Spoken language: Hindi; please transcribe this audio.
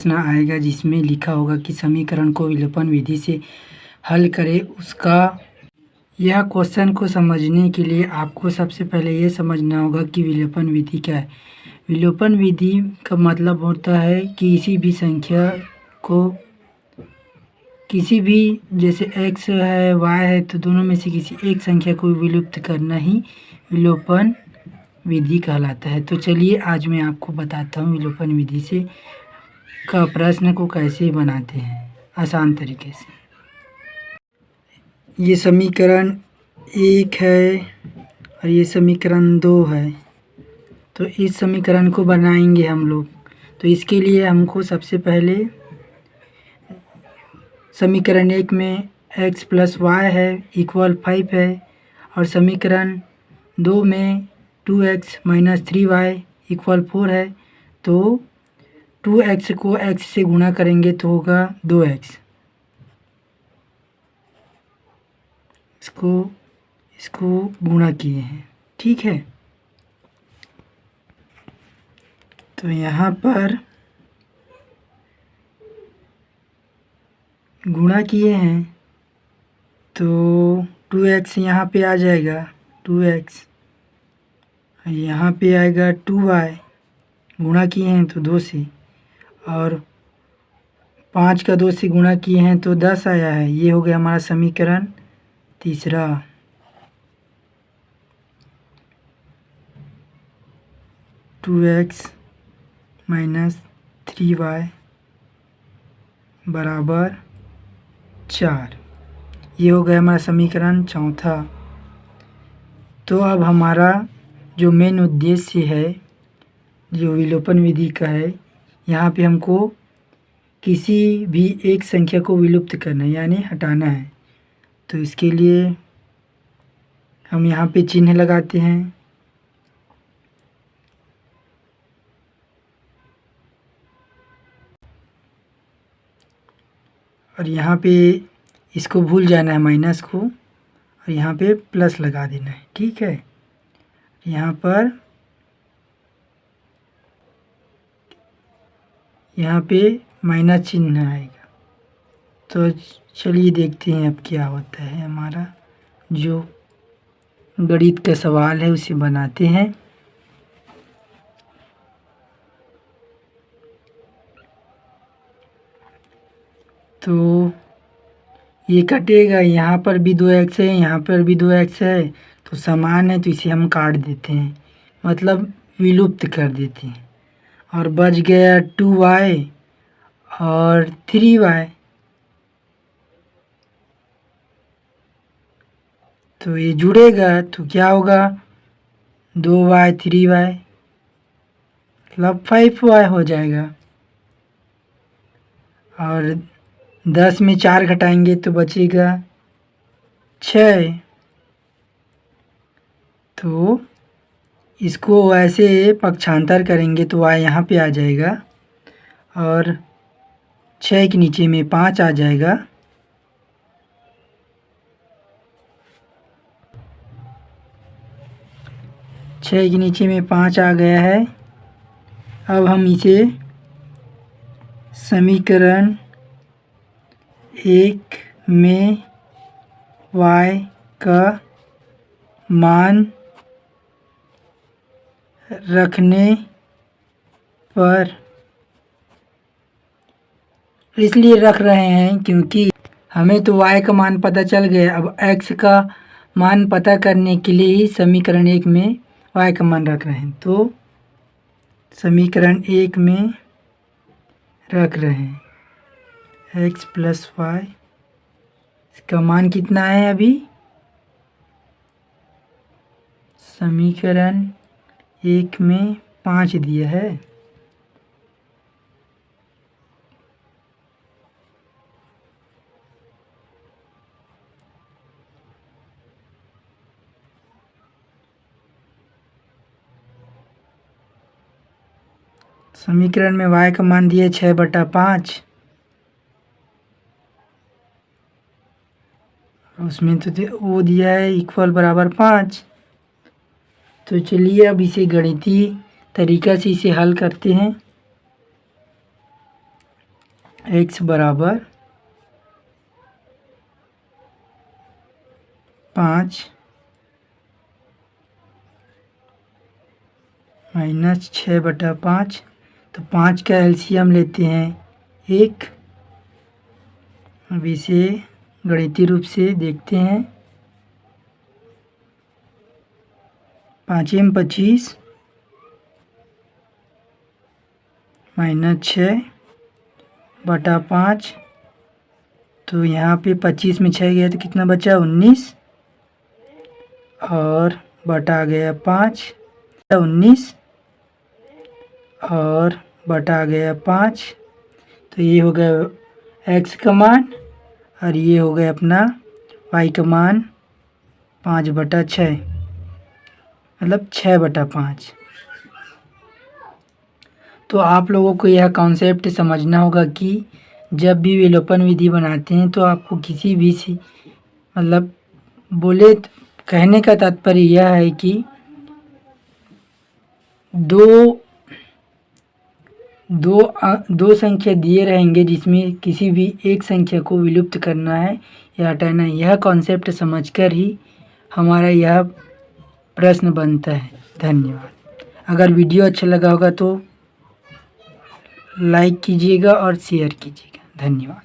प्रश्न आएगा जिसमें लिखा होगा कि समीकरण को विलोपन विधि से हल करें उसका। यह क्वेश्चन को समझने के लिए आपको सबसे पहले ये समझना होगा कि विलोपन विधि क्या है। विलोपन विधि का मतलब होता है कि किसी भी संख्या को किसी भी जैसे x है y है तो दोनों में से किसी एक संख्या को विलुप्त करना ही विलोपन विधि कहलाता है। तो चलिए आज मैं आपको बताता हूँ विलोपन विधि से का प्रश्न को कैसे बनाते हैं आसान तरीके से। ये समीकरण 1 है और ये समीकरण 2 है। तो इस समीकरण को बनाएंगे हम लोग। तो इसके लिए हमको सबसे पहले समीकरण 1 में x प्लस वाई है इक्वल 5 है और समीकरण 2 में 2x माइनस 3y इक्वल 4 है। तो 2x को x से गुणा करेंगे तो होगा 2x। इसको गुणा किए हैं, ठीक है। तो यहाँ पर गुणा किए हैं तो 2x यहाँ पे आ जाएगा 2x, यहाँ पे आएगा 2y, गुणा किए हैं तो 2 से, और 5 का 2 से गुणा किए हैं तो 10 आया है। ये हो गया हमारा समीकरण तीसरा। टू एक्स माइनस 3y बराबर 4। ये हो गया हमारा समीकरण चौथा। तो अब हमारा जो मेन उद्देश्य है जो विलोपन विधि का है, यहाँ पे हमको किसी भी एक संख्या को विलुप्त करना है यानी हटाना है। तो इसके लिए हम यहाँ पे चिन्ह लगाते हैं। और यहाँ पे इसको भूल जाना है माइनस को, और यहाँ पे प्लस लगा देना है, ठीक है। यहाँ पे माइनस चिन्ह आएगा। तो चलिए देखते हैं अब क्या होता है। हमारा जो गणित का सवाल है उसे बनाते हैं। तो ये कटेगा, यहाँ पर भी 2x है, यहाँ पर भी 2x है, तो समान है तो इसे हम काट देते हैं, मतलब विलुप्त कर देते हैं। और बच गया 2y और 3y। तो ये जुड़ेगा तो क्या होगा 2y 3y मतलब 5y हो जाएगा। और 10 में 4 घटाएंगे तो बचेगा 6। तो इसको ऐसे पक्षांतर करेंगे तो y यहाँ पे आ जाएगा और 6 के नीचे में 5 आ जाएगा। छः के नीचे में 5 आ गया है। अब हम इसे समीकरण 1 में y का मान रखने पर इसलिए रख रहे हैं क्योंकि हमें तो y का मान पता चल गया। अब x का मान पता करने के लिए ही समीकरण 1 में y का मान रख रहे हैं। तो समीकरण 1 में रख रहे हैं x प्लस वाई, इसका मान कितना है अभी समीकरण 1 में 5 दिया है। समीकरण में y का मान दिया 6/5, उसमें तो वो दिया है इक्वल बराबर 5। तो चलिए अब इसे गणितीय तरीक़ा से इसे हल करते हैं। x बराबर 5 माइनस 6/5। तो 5 का एलसीएम लेते हैं 1। अब इसे गणितीय रूप से देखते हैं। 5×25 माइनस 6/5। तो यहाँ पे 25 में 6 गया तो कितना बचा 19 और बटा गया 5। 19 और बटा गया 5। तो ये हो गया x का मान और ये हो गया अपना y का मान 5/6 मतलब 6/5। तो आप लोगों को यह कॉन्सेप्ट समझना होगा कि जब भी विलोपन विधि बनाते हैं तो आपको किसी भी मतलब कहने का तात्पर्य यह है कि दो संख्या दिए रहेंगे जिसमें किसी भी एक संख्या को विलुप्त करना है या हटाना है। यह कॉन्सेप्ट समझकर ही हमारा यह प्रश्न बनता है। धन्यवाद। अगर वीडियो अच्छा लगा होगा तो लाइक कीजिएगा और शेयर कीजिएगा। धन्यवाद।